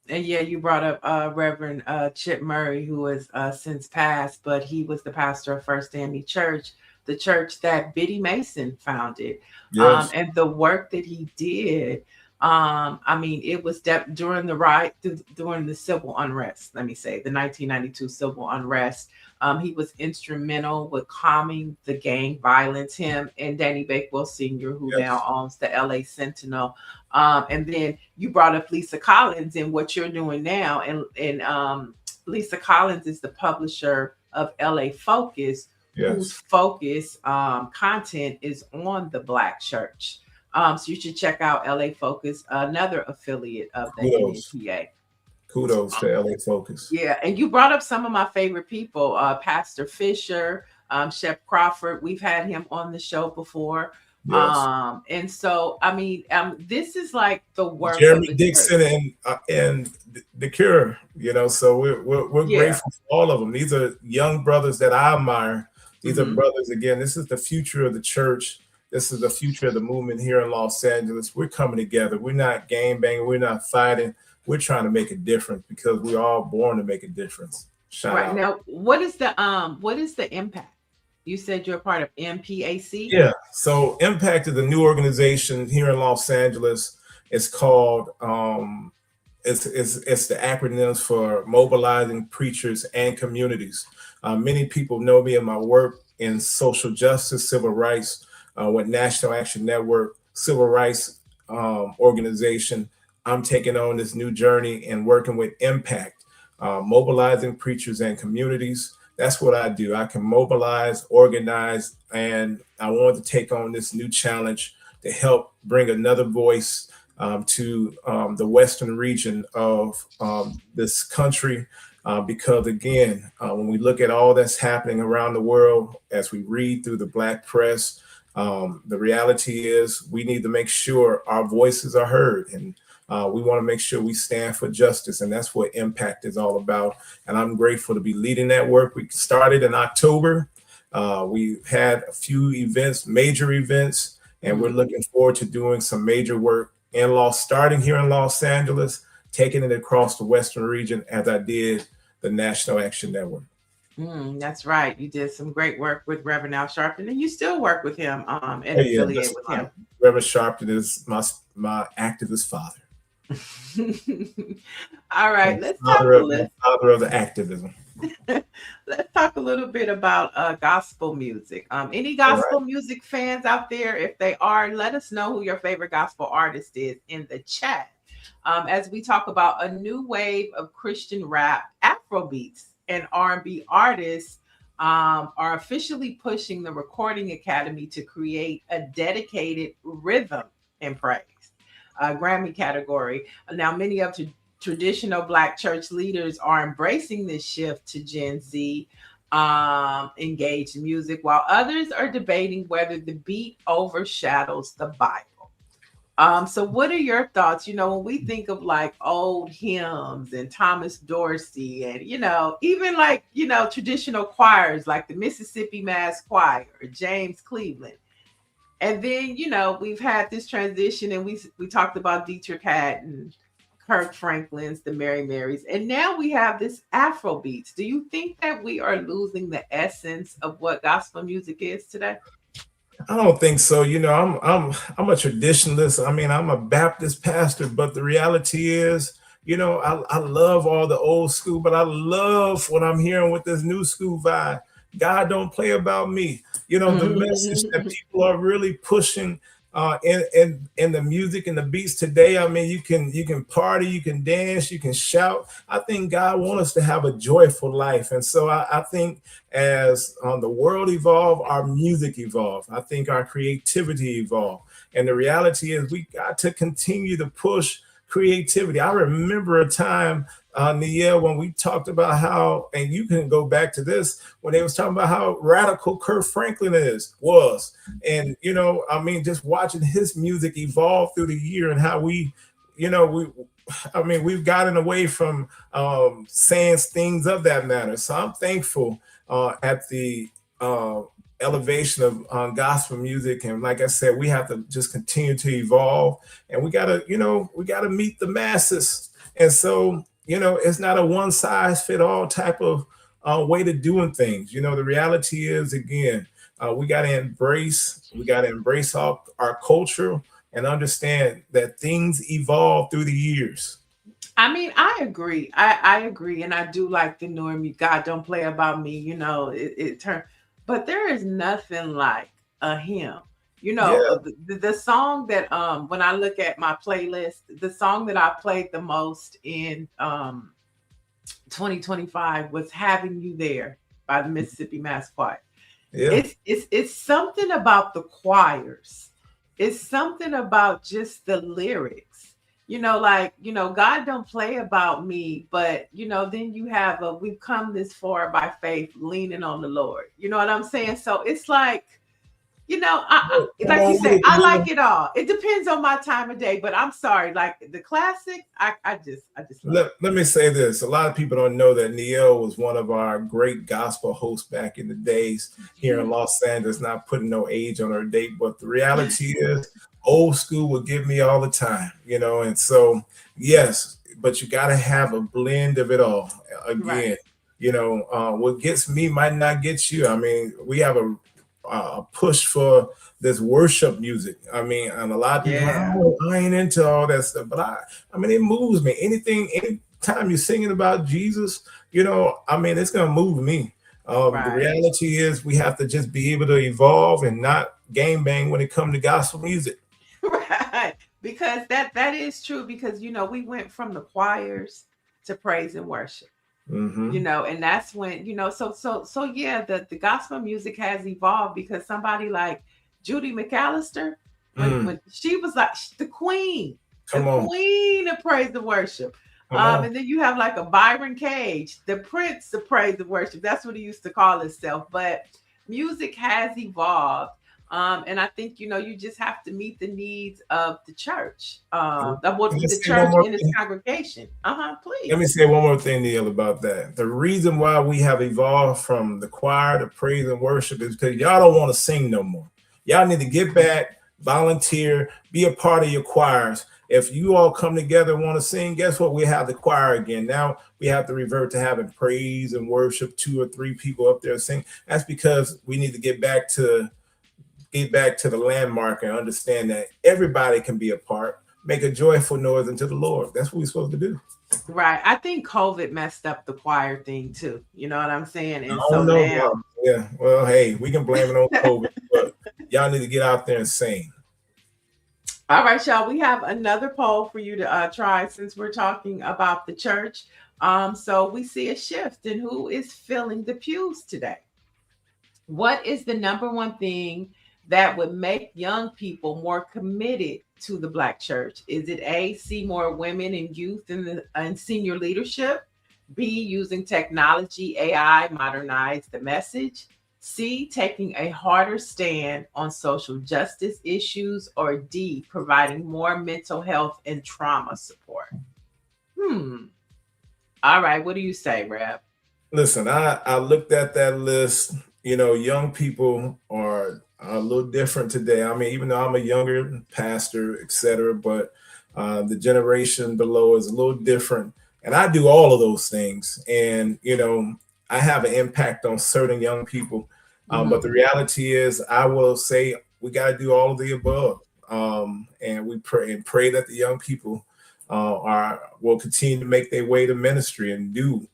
And yeah, you brought up Reverend Chip Murray, who has since passed, but he was the pastor of First AME Church, the church that Biddy Mason founded. Yes. And the work that he did, I mean, it was during the civil unrest, let me say, the 1992 civil unrest. He was instrumental with calming the gang violence, him and Danny Bakewell Sr., who now owns the LA Sentinel. And then you brought up Lisa Collins and what you're doing now. And Lisa Collins is the publisher of LA Focus, whose focus content is on the Black church. So you should check out LA Focus, another affiliate of the NNPA. Kudos to LA Focus. Yeah, and you brought up some of my favorite people, Pastor Fisher, Shep Crawford. We've had him on the show before. Yes. And so, I mean, this is like the work Jeremy of the Dixon church. and The Cure, so we're grateful for all of them. These are young brothers that I admire. These are brothers, again, this is the future of the church. This is the future of the movement here in Los Angeles. We're coming together. We're not gang banging. We're not fighting. We're trying to make a difference, because we're all born to make a difference. Shout out. Now, what is the impact? You said you're a part of MPAC? Yeah. So Impact is a new organization here in Los Angeles. It's called it's the acronyms for Mobilizing Preachers and Communities. Many people know me in my work in social justice, civil rights, with National Action Network, civil rights organization. I'm taking on this new journey and working with Impact, mobilizing preachers and communities. That's what I do. I can mobilize, organize, and I wanted to take on this new challenge to help bring another voice to the Western region of this country. Because again, when we look at all that's happening around the world, as we read through the Black press, the reality is we need to make sure our voices are heard, and we want to make sure we stand for justice, and that's what Impact is all about. And I'm grateful to be leading that work. We started in October. We had a few events, major events, and we're looking forward to doing some major work starting here in Los Angeles, taking it across the Western region, as I did the National Action Network. That's right. You did some great work with Reverend Al Sharpton, and you still work with him and affiliate with him. Reverend Sharpton is my activist father. All right, let's talk father of the activism. Let's talk a little bit about gospel music. Any gospel music fans out there? If they are, let us know who your favorite gospel artist is in the chat. As we talk about a new wave of Christian rap, Afrobeats, and R&B artists are officially pushing the Recording Academy to create a dedicated rhythm and praise Grammy category. Now, many of traditional Black church leaders are embracing this shift to Gen Z engaged music, while others are debating whether the beat overshadows the Bible. So what are your thoughts? When we think of like old hymns and Thomas Dorsey and, even like, traditional choirs like the Mississippi Mass Choir or James Cleveland, And then, you know, we've had this transition, and we talked about Dietrich Haddon, Kirk Franklin's, the Mary Marys, and now we have this Afro beats. Do you think that we are losing the essence of what gospel music is today? I don't think so. You know, I'm a traditionalist. I mean, I'm a Baptist pastor, but the reality is, you know, I love all the old school, but I love what I'm hearing with this new school vibe. God don't play about me. You know, the message that people are really pushing in the music and the beats today. I mean, you can party, you can dance, you can shout. I think God wants us to have a joyful life, and so I think as the world evolved, our music evolved. I think our creativity evolved, and the reality is we got to continue to push creativity. I remember a time, Niel, when we talked about how, and you can go back to this, when they was talking about how radical Kirk Franklin was. And, you know, I mean, just watching his music evolve through the year and how we, you know, we've gotten away from saying things of that matter. So I'm thankful at the elevation of gospel music, and like I said, we have to just continue to evolve, and we gotta meet the masses. And so, you know, it's not a one size fit all type of way to doing things. You know, the reality is, again, we gotta embrace our culture and understand that things evolve through the years. I mean, I agree. I agree, and I do like the norm. God don't play about me. You know, it turned. But there is nothing like a hymn. You know, the song that when I look at my playlist, the song that I played the most in 2025 was "Having You There" by the Mississippi Mass Choir. Yeah. It's something about the choirs. It's something about just the lyrics. You know, like, you know, God don't play about me, but, you know, then you have we've come this far by faith, leaning on the Lord. You know what I'm saying? So it's like, you know, like you say, I like it all. It depends on my time of day, but I'm sorry, like the classic, I just love let me say this. A lot of people don't know that Niel was one of our great gospel hosts back in the days here in Los Angeles, not putting no age on her date, but the reality is old school would give me all the time, you know. And so, yes, but you got to have a blend of it all. Again, right. You know, what gets me might not get you. I mean, we have a push for this worship music. I mean, and a lot of people, I ain't into all that stuff, but I mean, it moves me. Anytime you're singing about Jesus, you know, I mean, it's going to move me. The reality is we have to just be able to evolve and not game bang when it comes to gospel music. Right, because that is true, because, you know, we went from the choirs to praise and worship. You know, and that's when, you know, so yeah, the gospel music has evolved, because somebody like Judy McAllister, when she was like the queen of praise and worship. And then you have like a Byron Cage, the prince of praise and worship. That's what he used to call himself. But music has evolved. And I think, you know, you just have to meet the needs of the church, of what the church and its congregation. Please. Let me say one more thing, Neil, about that. The reason why we have evolved from the choir to praise and worship is because y'all don't want to sing no more. Y'all need to get back, volunteer, be a part of your choirs. If you all come together and want to sing, guess what? We have the choir again. Now we have to revert to having praise and worship, 2 or 3 people up there sing. That's because we need to get back to the landmark and understand that everybody can be a part. Make a joyful noise unto the Lord. That's what we're supposed to do. Right. I think COVID messed up the choir thing too. You know what I'm saying? And so now, yeah. Well, hey, we can blame it on COVID, but y'all need to get out there and sing. All right, y'all. We have another poll for you to try, since we're talking about the church. So we see a shift in who is filling the pews today. What is the number one thing that would make young people more committed to the Black church? Is it A, see more women and youth in senior leadership? B, using technology, AI, modernize the message? C, taking a harder stand on social justice issues? Or D, providing more mental health and trauma support? All right, what do you say, Reb? Listen, I looked at that list. You know, young people are a little different today. I mean, even though I'm a younger pastor, et cetera, but the generation below is a little different. And I do all of those things. And, you know, I have an impact on certain young people. But the reality is, I will say we got to do all of the above. And we pray that the young people will continue to make their way to ministry and do.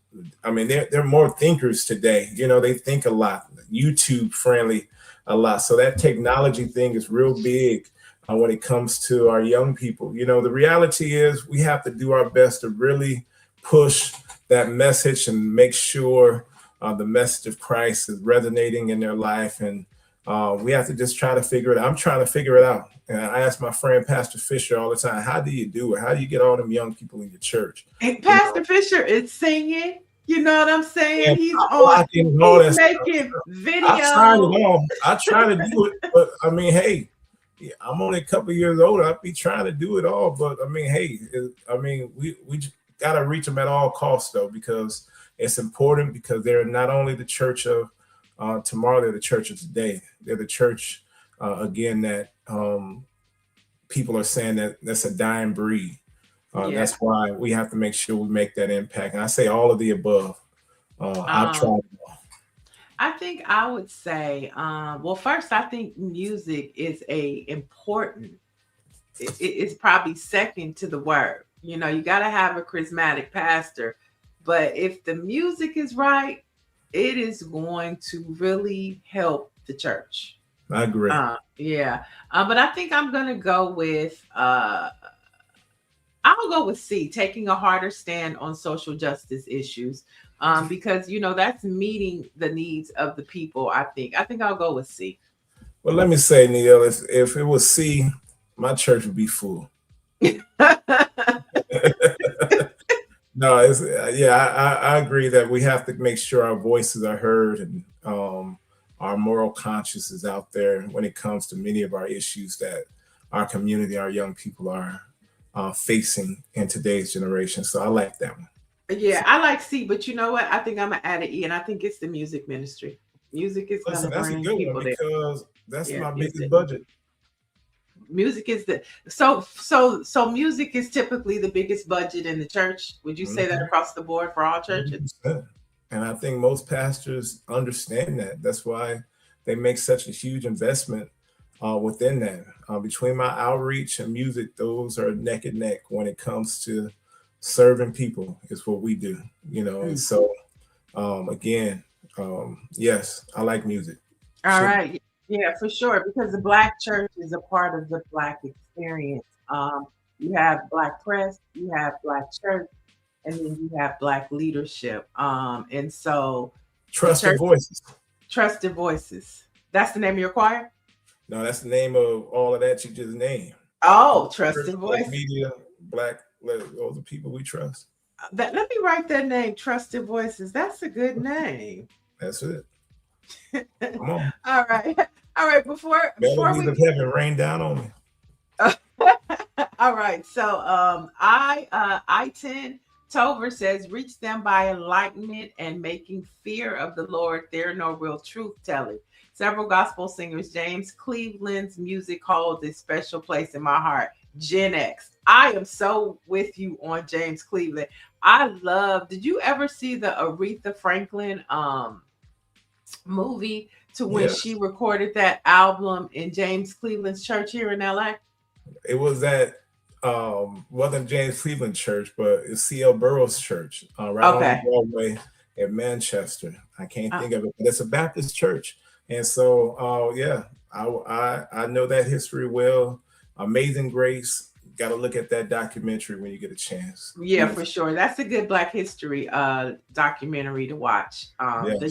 I mean, they're more thinkers today. You know, they think a lot, YouTube friendly a lot. So that technology thing is real big when it comes to our young people. You know, the reality is we have to do our best to really push that message and make sure the message of Christ is resonating in their life. And we have to just try to figure it out. I'm trying to figure it out. And I ask my friend, Pastor Fisher, all the time, how do you do it? How do you get all them young people in your church? And Pastor Fisher is singing. You know what I'm saying? He's making videos. I try to do it, but I mean, hey, I'm only a couple years older. I'd be trying to do it all, but I mean, hey, we got to reach them at all costs, though, because it's important, because they're not only the church of tomorrow, they're the church of today. They're the church, again, that people are saying that that's a dying breed. That's why we have to make sure we make that impact. And I say all of the above. I've tried. I think I would say, well, first, I think music is it's probably second to the word. You know, you got to have a charismatic pastor, but if the music is right, it is going to really help the church. I agree. But I think I'm going to go with, I'll go with C, taking a harder stand on social justice issues, because, you know, that's meeting the needs of the people. I think I'll go with C. Well, let me say, Neil, if it was C, my church would be full. No, I agree that we have to make sure our voices are heard and our moral conscience is out there when it comes to many of our issues that our community, our young people are facing in today's generation. So I like that one. Yeah, I like C, but you know what? I think I'm gonna add an E, and I think it's the music ministry. Music is gonna bring people there, because that's my biggest budget. Music is so music is typically the biggest budget in the church. Would you say that across the board for all churches? 100%. And I think most pastors understand that. That's why they make such a huge investment within that. Between my outreach and music, those are neck and neck when it comes to serving people. Is what we do, you know. And so yes, I like music. All right. Yeah, for sure. Because the Black church is a part of the Black experience. You have Black press, you have Black church, and then you have Black leadership. And so Trusted Voices. Trusted Voices. That's the name of your choir? No, that's the name of all of that you just named. Oh, Trusted Voices. Black media, Black, those are people we trust. Let me write that name, Trusted Voices. That's a good name. That's it. Come on. All right. Before Melodies of heaven rain down on me. All right. So I-10 Tover says, reach them by enlightenment and making fear of the Lord. They're no real truth telling. Several gospel singers, James Cleveland's music holds a special place in my heart. Gen X. I am so with you on James Cleveland. Did you ever see the Aretha Franklin movie to when she recorded that album in James Cleveland's church here in LA? It was at wasn't James Cleveland church, but it's C.L. Burroughs church right on Broadway in Manchester. I can't think of it, but it's a Baptist church. And so I know that history well. Amazing Grace. Got to look at that documentary when you get a chance. Yeah, for sure. That's a good Black history documentary to watch.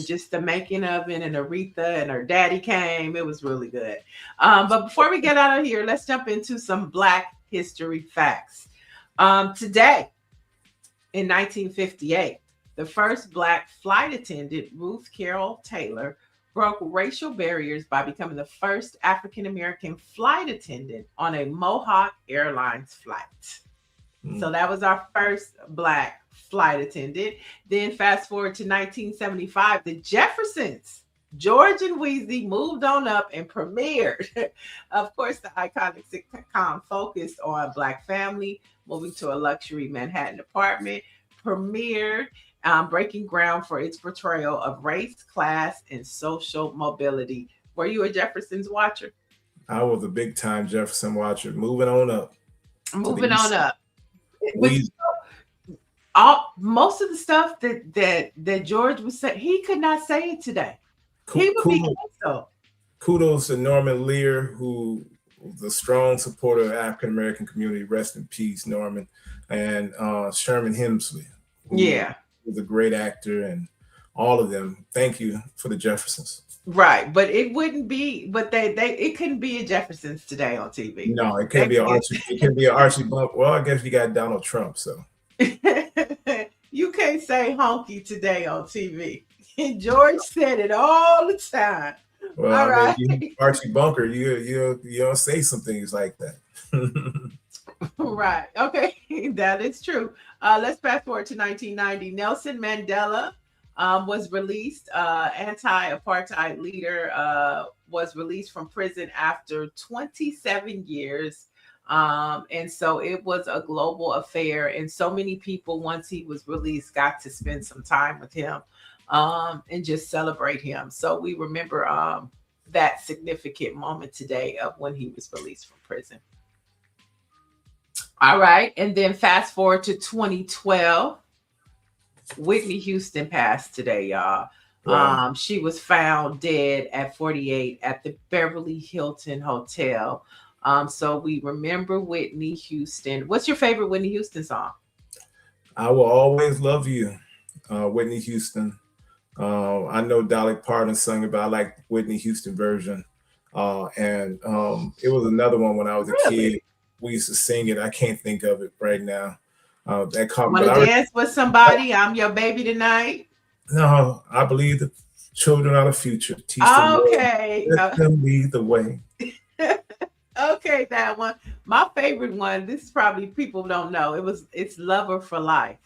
Just the making of it, and Aretha and her daddy came. It was really good. But before we get out of here, let's jump into some Black history facts. Today, in 1958, the first Black flight attendant, Ruth Carroll Taylor, broke racial barriers by becoming the first African-American flight attendant on a Mohawk Airlines flight. So that was our first Black flight attendant. Then fast forward to 1975, the Jeffersons George and Wheezy moved on up and premiered. Of course, the iconic sitcom focused on Black family moving to a luxury Manhattan apartment, premiered, breaking ground for its portrayal of race, class, and social mobility. Were you a Jefferson's watcher? I was a big time Jefferson watcher. Moving on up. Moving on up. Most of the stuff that George was saying, he could not say it today. He would be canceled. Kudos to Norman Lear, who was a strong supporter of the African American community. Rest in peace, Norman. And Sherman Hemsley. Yeah. Was a great actor, and all of them. Thank you for the Jeffersons. Right, but it wouldn't be. But it couldn't be a Jeffersons today on TV. No, it can't be an Archie. It can be an Archie Bump. Well, I guess you got Donald Trump, so you can't say honky today on TV. And George said it all the time. Well, all right, Archie Bunker, you don't say some things like that. Right. Okay, that is true. Let's fast forward to 1990. Nelson Mandela was released. Anti-apartheid leader was released from prison after 27 years. And so it was a global affair. And so many people, once he was released, got to spend some time with him and just celebrate him. So we remember that significant moment today of when he was released from prison. All right. And then fast forward to 2012. Whitney Houston passed today, y'all. Wow. She was found dead at 48 at the Beverly Hilton Hotel. So we remember Whitney Houston. What's your favorite Whitney Houston song? I Will Always Love You, Whitney Houston. I know Dolly Parton sung it, but I like Whitney Houston version. And it was another one when I was a kid. We used to sing it. I can't think of it right now. That caught me. Want to dance with somebody? I'm your baby tonight. No, I believe the children are the future. Teach them let them lead the way. Okay, that one. My favorite one. This is probably people don't know. It's Lover for Life.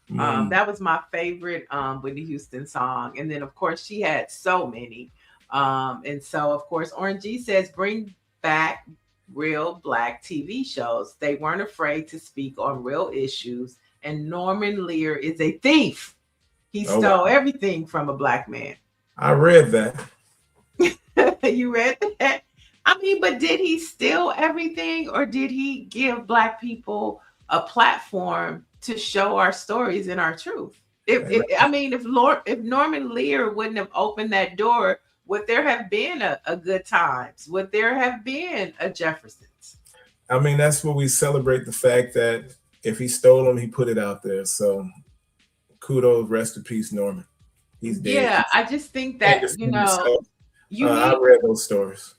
That was my favorite Whitney Houston song. And then of course she had so many. And so of course Orange G says bring back real Black TV shows. They weren't afraid to speak on real issues. And Norman Lear is a thief. He stole everything from a Black man. I read that. You read that? I mean, but did he steal everything, or did he give Black people a platform to show our stories and our truth? If Norman Lear wouldn't have opened that door, would there have been a Good Times? Would there have been a Jeffersons? I mean, that's what we celebrate, the fact that if he stole them, he put it out there. So kudos, rest in peace, Norman. He's dead. Yeah, I just think that, I read those stories.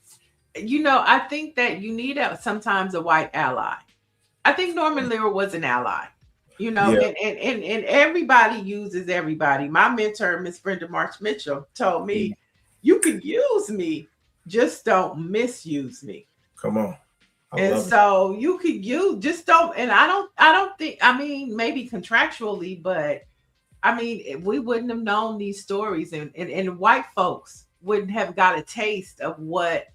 I think that you need sometimes a white ally. I think Norman Lear was an ally, and everybody uses everybody. My mentor, Miss Brenda March Mitchell, told me, you could use me, just don't misuse me. Come on. You could use, just don't. And I don't think, maybe contractually, but we wouldn't have known these stories, and white folks wouldn't have got a taste of what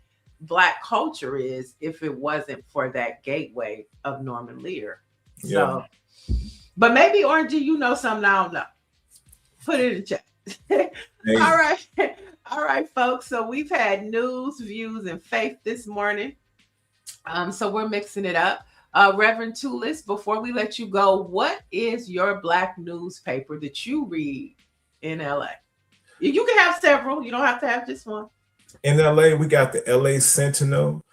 Black culture is if it wasn't for that gateway of Norman Lear. So, but maybe Orangey, you know something I don't know. Put it in the chat. Hey. All right, folks. So we've had news, views, and faith this morning. So we're mixing it up. Reverend TULLOUS, before we let you go, what is your Black newspaper that you read in LA? You can have several. You don't have to have just one. In LA, we got the LA Sentinel,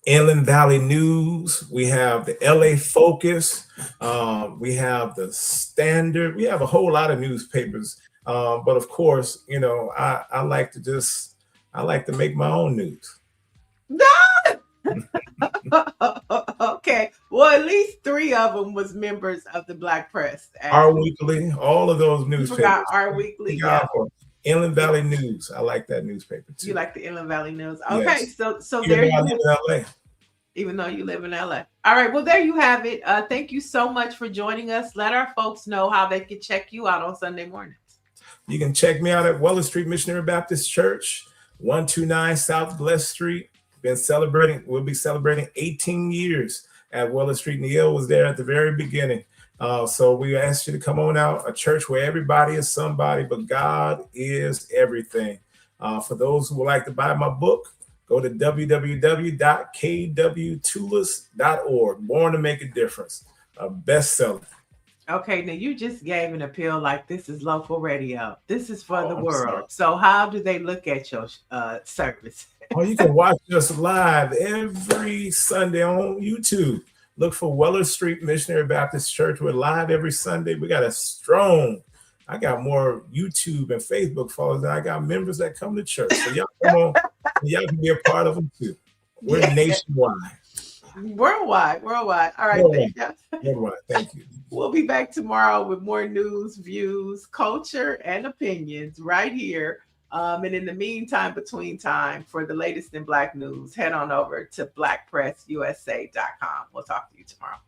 Inland Valley News. We have the LA Focus. We have the Standard. We have a whole lot of newspapers. But of course, I like to make my own news. Okay. Well, at least 3 of them was members of the Black press. Our Weekly, all of those newspapers. You forgot Our Weekly. Yeah. Inland Valley News. I like that newspaper too. You like the Inland Valley News? Okay, yes. So even there you live in LA. Even though you live in LA. All right, well, there you have it. Thank you so much for joining us. Let our folks know how they can check you out on Sunday mornings. You can check me out at Weller Street Missionary Baptist Church. 129 South Glen Street. We'll be celebrating 18 years at Weller Street. Neil was there at the very beginning. So we asked you to come on out, a church where everybody is somebody, but God is everything. For those who would like to buy my book, go to www.kwtullos.org. Born to Make a Difference, a bestseller. Okay, now you just gave an appeal like this is local radio. This is for the world. So how do they look at your service? Oh, you can watch us live every Sunday on YouTube. Look for Weller Street Missionary Baptist Church. We're live every Sunday. We got I got more YouTube and Facebook followers than I got members that come to church. So y'all come on, y'all can be a part of them too. We're nationwide. Worldwide. All right. Worldwide. Thank you. We'll be back tomorrow with more news, views, culture, and opinions right here. And in the meantime, between time, for the latest in Black news, head on over to blackpressusa.com. We'll talk to you tomorrow.